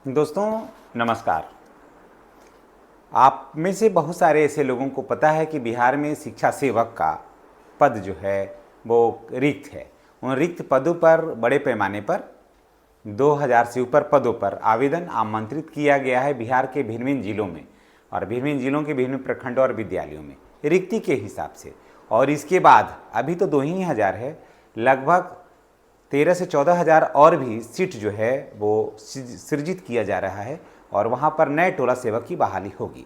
दोस्तों नमस्कार। आप में से बहुत सारे ऐसे लोगों को पता है कि बिहार में शिक्षा सेवक का पद जो है वो रिक्त है। उन रिक्त पदों पर बड़े पैमाने पर 2000 से ऊपर पदों पर आवेदन आमंत्रित किया गया है बिहार के भिन्न भिन्न जिलों में और भिन्न भिन्न जिलों के विभिन्न प्रखंडों और विद्यालयों में रिक्ति के हिसाब से। और इसके बाद अभी तो 2,000 है, लगभग 13 से 14,000 और भी सीट जो है वो सृजित किया जा रहा है और वहाँ पर नए टोला सेवक की बहाली होगी।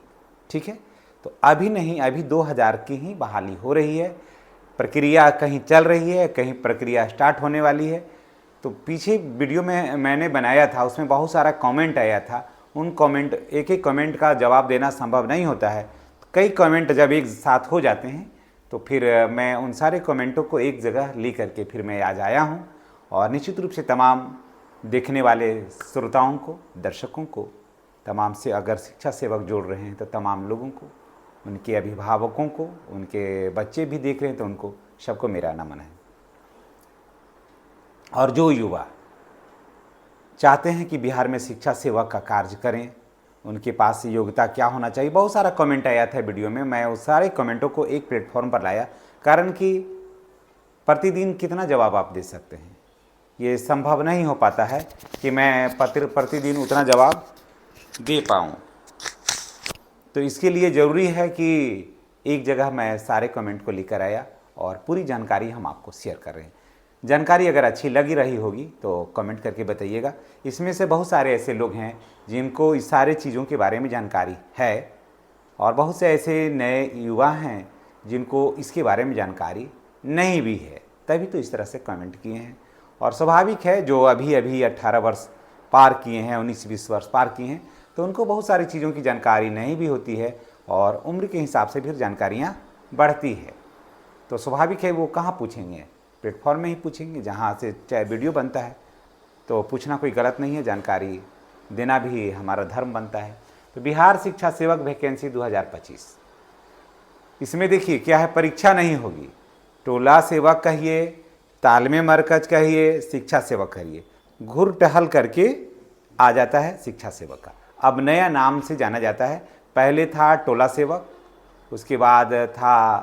ठीक है, तो अभी नहीं, अभी 2000 की ही बहाली हो रही है। प्रक्रिया कहीं चल रही है, कहीं प्रक्रिया स्टार्ट होने वाली है। तो पीछे वीडियो में मैंने बनाया था, उसमें बहुत सारा कमेंट आया था। उन कमेंट, एक एक कमेंट का जवाब देना संभव नहीं होता है। कई कमेंट जब एक साथ हो जाते हैं तो फिर मैं उन सारे कमेंटों को एक जगह ले करके फिर मैं आज आया हूँ और निश्चित रूप से तमाम देखने वाले श्रोताओं को, दर्शकों को, तमाम से अगर शिक्षा सेवक जोड़ रहे हैं तो तमाम लोगों को, उनके अभिभावकों को, उनके बच्चे भी देख रहे हैं तो उनको सबको मेरा नमन है। और जो युवा चाहते हैं कि बिहार में शिक्षा सेवक का कार्य करें, उनके पास योग्यता क्या होना चाहिए, बहुत सारा कमेंट आया था वीडियो में। मैं उस सारे कमेंटों को एक प्लेटफॉर्म पर लाया, कारण कि प्रतिदिन कितना जवाब आप दे सकते हैं, ये संभव नहीं हो पाता है कि मैं प्रतिदिन उतना जवाब दे पाऊँ। तो इसके लिए ज़रूरी है कि एक जगह मैं सारे कमेंट को लेकर आया और पूरी जानकारी हम आपको शेयर कर रहे हैं। जानकारी अगर अच्छी लगी रही होगी तो कमेंट करके बताइएगा। इसमें से बहुत सारे ऐसे लोग हैं जिनको इस सारे चीज़ों के बारे में जानकारी है और बहुत से ऐसे नए युवा हैं जिनको इसके बारे में जानकारी नहीं भी है, तभी तो इस तरह से कमेंट किए हैं। और स्वाभाविक है, जो अभी 18 वर्ष पार किए हैं, 19-20 वर्ष पार किए हैं, तो उनको बहुत सारी चीज़ों की जानकारी नहीं भी होती है और उम्र के हिसाब से फिर जानकारियाँ बढ़ती है। तो स्वाभाविक है वो कहाँ पूछेंगे, प्लेटफॉर्म में ही पूछेंगे जहाँ से चाहे वीडियो बनता है। तो पूछना कोई गलत नहीं है, जानकारी देना भी हमारा धर्म बनता है। तो बिहार शिक्षा सेवक वैकेंसी 2025, इसमें देखिए क्या है, परीक्षा नहीं होगी। टोला सेवक कहिए, तालमे मरकज कहिए, शिक्षा सेवक कहिए, घुर टहल करके आ जाता है शिक्षा सेवक का। अब नया नाम से जाना जाता है। पहले था टोला सेवक, उसके बाद था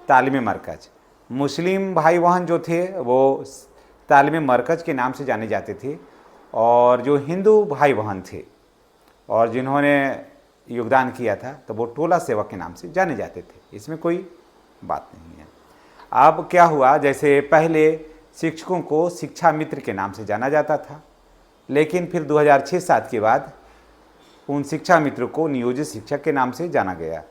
तालमे मरकज। मुस्लिम भाई बहन जो थे वो तालमे मरकज के नाम से जाने जाते थे और जो हिंदू भाई बहन थे और जिन्होंने योगदान किया था तो वो टोला सेवक के नाम से जाने जाते थे। इसमें कोई बात नहीं है। अब क्या हुआ, जैसे पहले शिक्षकों को शिक्षा मित्र के नाम से जाना जाता था, लेकिन फिर 2006-07 के बाद उन शिक्षा मित्रों को नियोजित शिक्षक के नाम से जाना गया।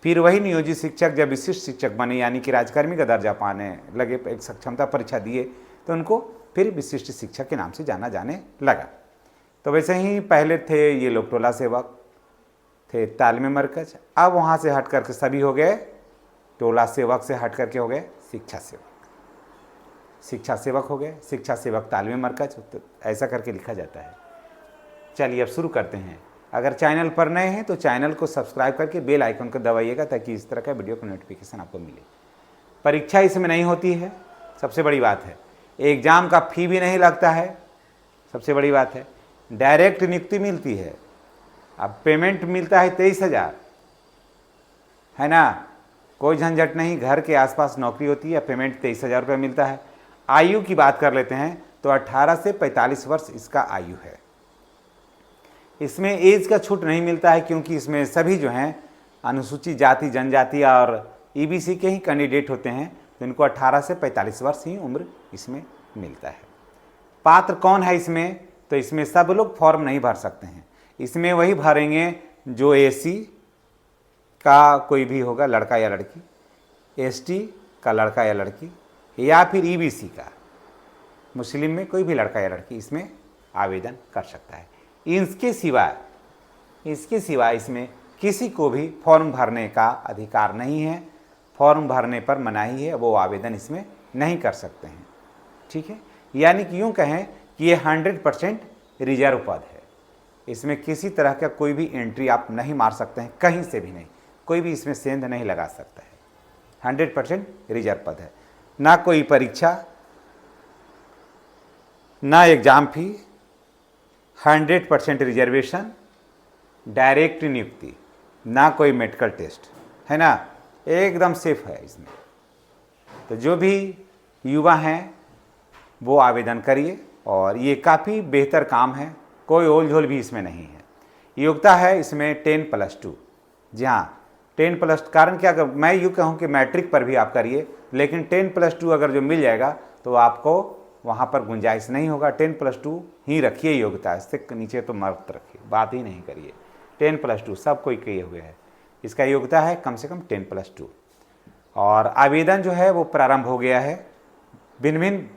फिर वही नियोजित शिक्षक जब विशिष्ट शिक्षक बने, यानी कि राजकर्मी का दर्जा पाने लगे, एक सक्षमता परीक्षा दिए, तो उनको फिर विशिष्ट शिक्षक के नाम से जाना जाने लगा। तो वैसे ही पहले थे ये लोग टोला सेवक, थे तालमे मरकज। अब वहाँ से हट करके सभी हो गए, टोला सेवक से हट करके हो गए शिक्षा सेवक, शिक्षा सेवक हो गए, शिक्षा सेवक तालमे मरकज, तो ऐसा करके लिखा जाता है। चलिए अब शुरू करते हैं। अगर चैनल पर नए हैं तो चैनल को सब्सक्राइब करके बेल आइकन को दबाइएगा ताकि इस तरह का वीडियो का नोटिफिकेशन आपको मिले। परीक्षा इसमें नहीं होती है, सबसे बड़ी बात है। एग्ज़ाम का फी भी नहीं लगता है, सबसे बड़ी बात है। डायरेक्ट नियुक्ति मिलती है। अब पेमेंट मिलता है 23,000, है ना, कोई झंझट नहीं। घर के आसपास नौकरी होती है, पेमेंट 23,000 रुपये मिलता है। आयु की बात कर लेते हैं तो 18 से 45 वर्ष इसका आयु है। इसमें एज का छूट नहीं मिलता है क्योंकि इसमें सभी जो हैं अनुसूचित जाति, जनजाति और ईबीसी के ही कैंडिडेट होते हैं, तो इनको 18 से 45 वर्ष ही उम्र इसमें मिलता है। पात्र कौन है इसमें, तो इसमें सब लोग फॉर्म नहीं भर सकते हैं। इसमें वही भरेंगे जो एससी का कोई भी होगा, लड़का या लड़की, एसटी का लड़का या लड़की, या फिर ईबीसी का, मुस्लिम में कोई भी लड़का या लड़की इसमें आवेदन कर सकता है। इसके सिवा इसमें किसी को भी फॉर्म भरने का अधिकार नहीं है। फॉर्म भरने पर मनाही है, वो आवेदन इसमें नहीं कर सकते हैं। ठीक है, यानी कि यूँ कहें कि ये 100% रिजर्व पद है। इसमें किसी तरह का कोई भी एंट्री आप नहीं मार सकते हैं, कहीं से भी नहीं, कोई भी इसमें सेंध नहीं लगा सकता है। 100% रिजर्व पद है। ना कोई परीक्षा, ना एग्ज़ाम फी, 100% रिजर्वेशन, डायरेक्ट नियुक्ति, ना कोई मेडिकल टेस्ट, है ना, एकदम सेफ है इसमें। तो जो भी युवा हैं वो आवेदन करिए और ये काफ़ी बेहतर काम है, कोई ओल झोल भी इसमें नहीं है। योग्यता है इसमें 10+2। जी हाँ, 10+, कारण क्या, अगर मैं यूँ कहूँ कि मैट्रिक पर भी आप करिए, लेकिन 10+2 अगर जो मिल जाएगा तो आपको वहाँ पर गुंजाइश नहीं होगा। 10+2 ही रखिए योग्यता, इससे नीचे तो मत रखिए, बात ही नहीं करिए। 10+2 सब कोई किए हुए है, इसका योग्यता है कम से कम 10+2। और आवेदन जो है वो प्रारंभ हो गया है, भिन्न भिन्न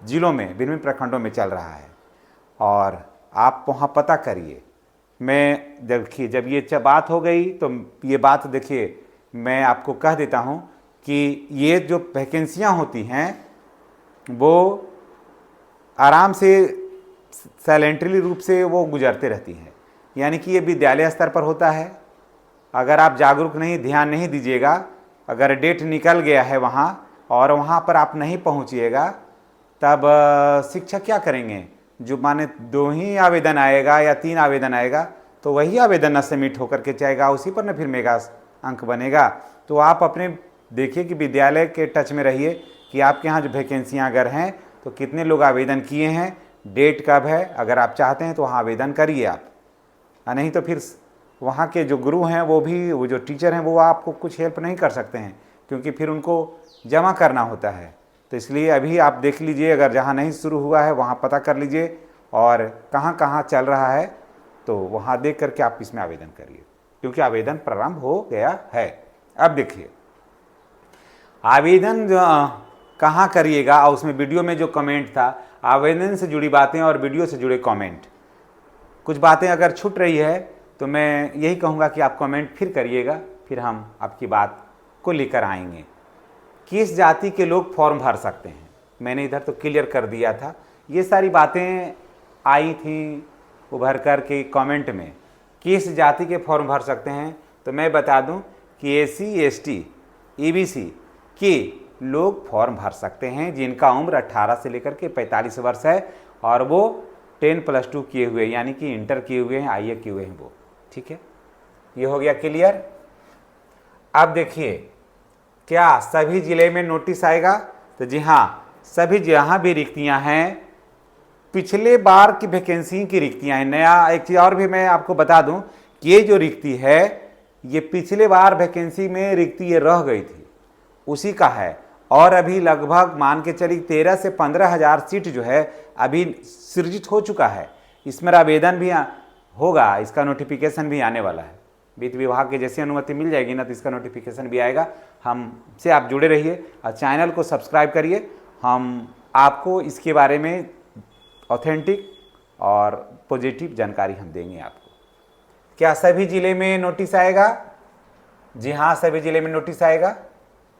जिलों में, भिन्न भिन्न प्रखंडों में चल रहा है और आप वहाँ पता करिए। मैं देखिए, जब ये बात हो गई तो ये बात देखिए, मैं आपको कह देता हूँ कि ये जो वैकेंसियाँ होती हैं वो आराम से साइलेंटली रूप से वो गुजरते रहती हैं, यानी कि ये विद्यालय स्तर पर होता है। अगर आप जागरूक नहीं, ध्यान नहीं दीजिएगा, अगर डेट निकल गया है वहाँ और वहाँ पर आप नहीं पहुँचिएगा, तब शिक्षक क्या करेंगे? जो माने 2 ही आवेदन आएगा या 3 आवेदन आएगा तो वही आवेदन न सबमिट होकर के जाएगा, उसी पर न फिर मेगा अंक बनेगा। तो आप अपने देखिए कि विद्यालय के टच में रहिए कि आपके यहाँ जो वैकेंसियाँ अगर हैं तो कितने लोग आवेदन किए हैं, डेट कब है। अगर आप चाहते हैं तो वहाँ आवेदन करिए आप, नहीं तो फिर वहाँ के जो गुरु हैं वो जो टीचर हैं वो आपको कुछ हेल्प नहीं कर सकते हैं, क्योंकि फिर उनको जमा करना होता है। तो इसलिए अभी आप देख लीजिए, अगर जहाँ नहीं शुरू हुआ है वहाँ पता कर लीजिए और कहाँ कहाँ चल रहा है तो वहाँ देख करके आप इसमें आवेदन करिए, क्योंकि आवेदन प्रारंभ हो गया है। अब देखिए आवेदन कहाँ करिएगा, और उसमें वीडियो में जो कमेंट था, आवेदन से जुड़ी बातें और वीडियो से जुड़े कमेंट, कुछ बातें अगर छूट रही है तो मैं यही कहूँगा कि आप कमेंट फिर करिएगा, फिर हम आपकी बात को लेकर आएंगे। किस जाति के लोग फॉर्म भर सकते हैं, मैंने इधर तो क्लियर कर दिया था। ये सारी बातें आई थी उभर कर के कमेंट में, किस जाति के फॉर्म भर सकते हैं। तो मैं बता दूं कि SC ST EBC के लोग फॉर्म भर सकते हैं जिनका उम्र 18 से लेकर के 45 वर्ष है और वो 10+2 किए हुए, यानी कि इंटर किए हुए हैं, IE किए हुए हैं वो। ठीक है, ये हो गया क्लियर। अब देखिए, क्या सभी ज़िले में नोटिस आएगा? तो जी हाँ, सभी जहाँ भी रिक्तियाँ हैं, पिछले बार की वैकेंसी की रिक्तियाँ हैं। नया एक चीज़ और भी मैं आपको बता दूं कि ये जो रिक्ति है ये पिछले बार वैकेंसी में रिक्ति ये रह गई थी, उसी का है। और अभी लगभग मान के चलिए 13 से 15 हज़ार सीट जो है अभी सृजित हो चुका है। इसमें आवेदन भी होगा, इसका नोटिफिकेशन भी आने वाला है। वित्त विभाग की जैसी अनुमति मिल जाएगी ना तो इसका नोटिफिकेशन भी आएगा। हमसे आप जुड़े रहिए और चैनल को सब्सक्राइब करिए, हम आपको इसके बारे में ऑथेंटिक और पॉजिटिव जानकारी हम देंगे आपको। क्या सभी ज़िले में नोटिस आएगा? जी हाँ, सभी ज़िले में नोटिस आएगा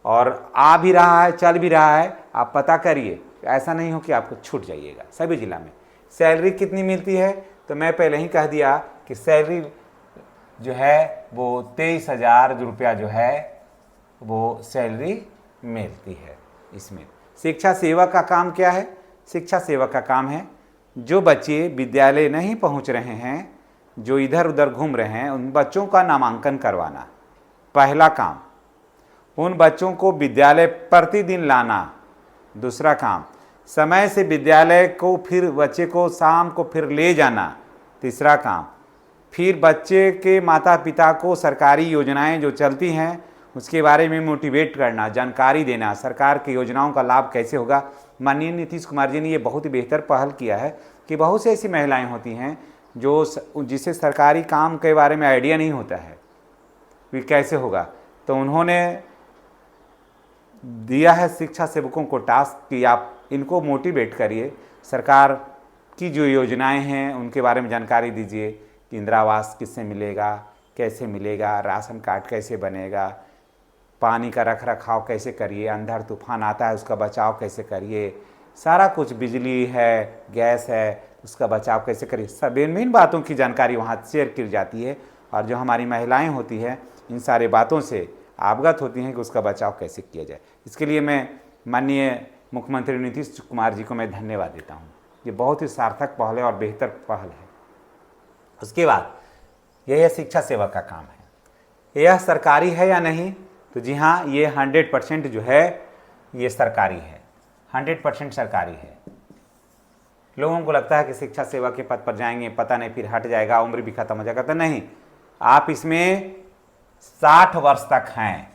और आ भी रहा है, चल भी रहा है। आप पता करिए, ऐसा नहीं हो कि आपको छूट जाइएगा। सभी जिला में सैलरी कितनी मिलती है? तो मैं पहले ही कह दिया कि सैलरी जो है वो 23,000 रुपया जो है वो सैलरी मिलती है। इसमें शिक्षा सेवक का काम क्या है? शिक्षा सेवक का काम है जो बच्चे विद्यालय नहीं पहुंच रहे हैं, जो इधर उधर घूम रहे हैं, उन बच्चों का नामांकन करवाना पहला काम। उन बच्चों को विद्यालय प्रतिदिन लाना दूसरा काम। समय से विद्यालय को फिर बच्चे को शाम को फिर ले जाना तीसरा काम। फिर बच्चे के माता पिता को सरकारी योजनाएं जो चलती हैं उसके बारे में मोटिवेट करना, जानकारी देना, सरकार की योजनाओं का लाभ कैसे होगा। माननीय नीतीश कुमार जी ने ये बहुत ही बेहतर पहल किया है कि बहुत सी ऐसी महिलाएं होती हैं जो जिसे सरकारी काम के बारे में आइडिया नहीं होता है कि कैसे होगा, तो उन्होंने दिया है शिक्षा सेवकों को टास्क कि आप इनको मोटिवेट करिए, सरकार की जो योजनाएं हैं उनके बारे में जानकारी दीजिए कि इंदिरा आवास किससे मिलेगा, कैसे मिलेगा, राशन कार्ड कैसे बनेगा, पानी का रख रखाव कैसे करिए, अंधड़ तूफान आता है उसका बचाव कैसे करिए, सारा कुछ, बिजली है, गैस है, उसका बचाव कैसे करिए। सब भिन्न बातों की जानकारी वहाँ शेयर की जाती है और जो हमारी महिलाएं होती हैं इन सारे बातों से अवगत होती हैं कि उसका बचाव कैसे किया जाए। इसके लिए मैं माननीय मुख्यमंत्री नीतीश कुमार जी को मैं धन्यवाद देता हूँ। ये बहुत ही सार्थक पहल है और बेहतर पहल है। उसके बाद यह शिक्षा सेवा का काम है। यह सरकारी है या नहीं, तो जी हाँ, ये 100% जो है ये सरकारी है, 100% सरकारी है। लोगों को लगता है कि शिक्षा सेवा के पद पर जाएंगे, पता नहीं फिर हट जाएगा, उम्र भी खत्म हो जाएगा, तो नहीं, आप इसमें 60 वर्ष तक हैं,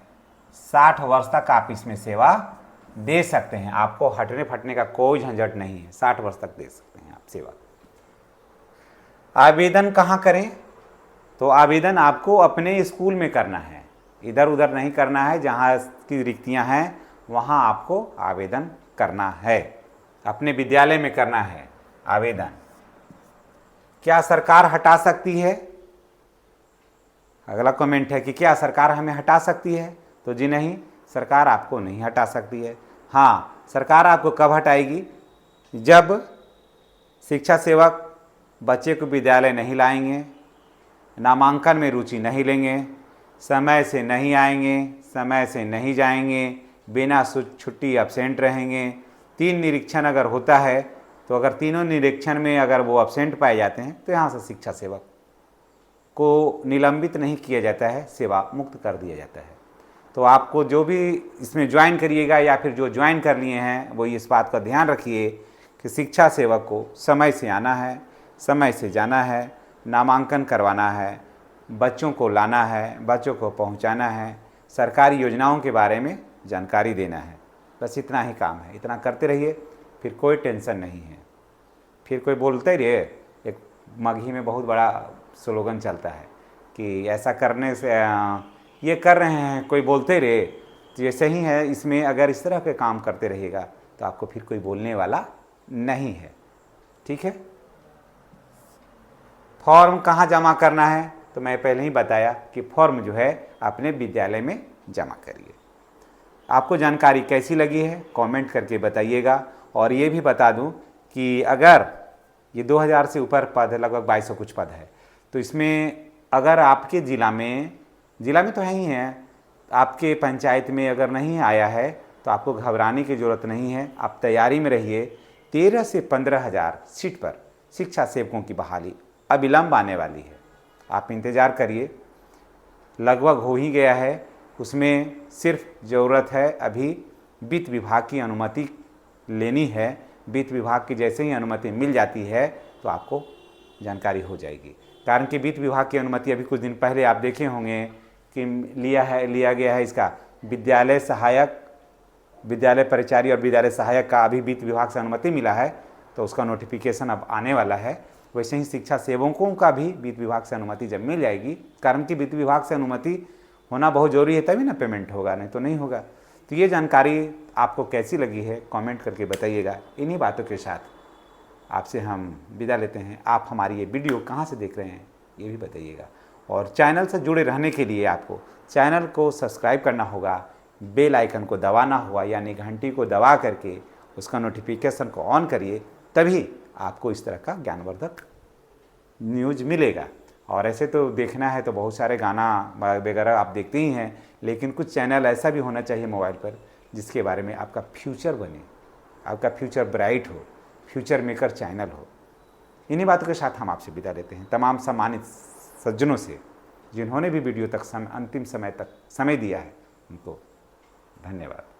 60 वर्ष तक आप इसमें सेवा दे सकते हैं, आपको हटने फटने का कोई झंझट नहीं है, 60 वर्ष तक दे सकते हैं आप सेवा। आवेदन कहाँ करें, तो आवेदन आपको अपने स्कूल में करना है, इधर उधर नहीं करना है, जहाँ की रिक्तियाँ हैं वहाँ आपको आवेदन करना है, अपने विद्यालय में करना है आवेदन। क्या सरकार हटा सकती है, अगला कमेंट है कि क्या सरकार हमें हटा सकती है, तो जी नहीं, सरकार आपको नहीं हटा सकती है। हाँ, सरकार आपको कब हटाएगी, जब शिक्षा सेवक बच्चे को विद्यालय नहीं लाएंगे, नामांकन में रुचि नहीं लेंगे, समय से नहीं आएंगे, समय से नहीं जाएंगे, बिना छुट्टी एब्सेंट रहेंगे। 3 निरीक्षण अगर होता है तो अगर तीनों निरीक्षण में अगर वो एब्सेंट पाए जाते हैं तो यहाँ से शिक्षा सेवक को निलंबित नहीं किया जाता है, सेवा मुक्त कर दिया जाता है। तो आपको जो भी इसमें ज्वाइन करिएगा या फिर जो ज्वाइन कर लिए हैं वो इस बात का ध्यान रखिए कि शिक्षा सेवक को समय से आना है, समय से जाना है, नामांकन करवाना है, बच्चों को लाना है, बच्चों को पहुंचाना है, सरकारी योजनाओं के बारे में जानकारी देना है, बस इतना ही काम है। इतना करते रहिए, फिर कोई टेंशन नहीं है। फिर कोई बोलते रहे, एक मगही में बहुत बड़ा स्लोगन चलता है कि ऐसा करने से ये कर रहे हैं, कोई बोलते रहे, तो ये सही है। इसमें अगर इस तरह के काम करते रहिएगा तो आपको फिर कोई बोलने वाला नहीं है, ठीक है। फॉर्म कहाँ जमा करना है, तो मैं पहले ही बताया कि फॉर्म जो है अपने विद्यालय में जमा करिए। आपको जानकारी कैसी लगी है कमेंट करके बताइएगा। और ये भी बता दूं कि अगर ये 2000 से ऊपर पद है, लगभग 2200 कुछ पद है, तो इसमें अगर आपके ज़िला में तो है ही है, आपके पंचायत में अगर नहीं आया है तो आपको घबराने की ज़रूरत नहीं है, आप तैयारी में रहिए। 13 से 15 हज़ार सीट पर शिक्षा सेवकों की बहाली अविलंब आने वाली है, आप इंतज़ार करिए, लगभग हो ही गया है। उसमें सिर्फ ज़रूरत है अभी वित्त विभाग की अनुमति लेनी है। वित्त विभाग की जैसे ही अनुमति मिल जाती है तो आपको जानकारी हो जाएगी, कारण कि वित्त विभाग की अनुमति अभी कुछ दिन पहले आप देखे होंगे कि लिया गया है इसका विद्यालय सहायक, विद्यालय परिचारी और विद्यालय सहायक का अभी वित्त विभाग से अनुमति मिला है, तो उसका नोटिफिकेशन अब आने वाला है। वैसे ही शिक्षा सेवकों का भी वित्त विभाग से अनुमति जब मिल जाएगी, कारण कि वित्त विभाग से अनुमति होना बहुत ज़रूरी है, तभी ना पेमेंट होगा, नहीं तो नहीं होगा। तो ये जानकारी आपको कैसी लगी है कमेंट करके बताइएगा। इन्हीं बातों के साथ आपसे हम विदा लेते हैं। आप हमारी ये वीडियो कहाँ से देख रहे हैं ये भी बताइएगा, और चैनल से जुड़े रहने के लिए आपको चैनल को सब्सक्राइब करना होगा, बेल आइकन को दबाना होगा, यानी घंटी को दबा करके उसका नोटिफिकेशन को ऑन करिए, तभी आपको इस तरह का ज्ञानवर्धक न्यूज़ मिलेगा। और ऐसे तो देखना है तो बहुत सारे गाना वगैरह आप देखते ही हैं, लेकिन कुछ चैनल ऐसा भी होना चाहिए मोबाइल पर जिसके बारे में आपका फ्यूचर बने, आपका फ्यूचर ब्राइट हो, फ्यूचर मेकर चैनल हो। इन्हीं बातों के साथ हम आपसे विदा लेते हैं, तमाम सम्मानित सज्जनों से जिन्होंने भी वीडियो तक अंतिम समय तक समय दिया है, उनको धन्यवाद।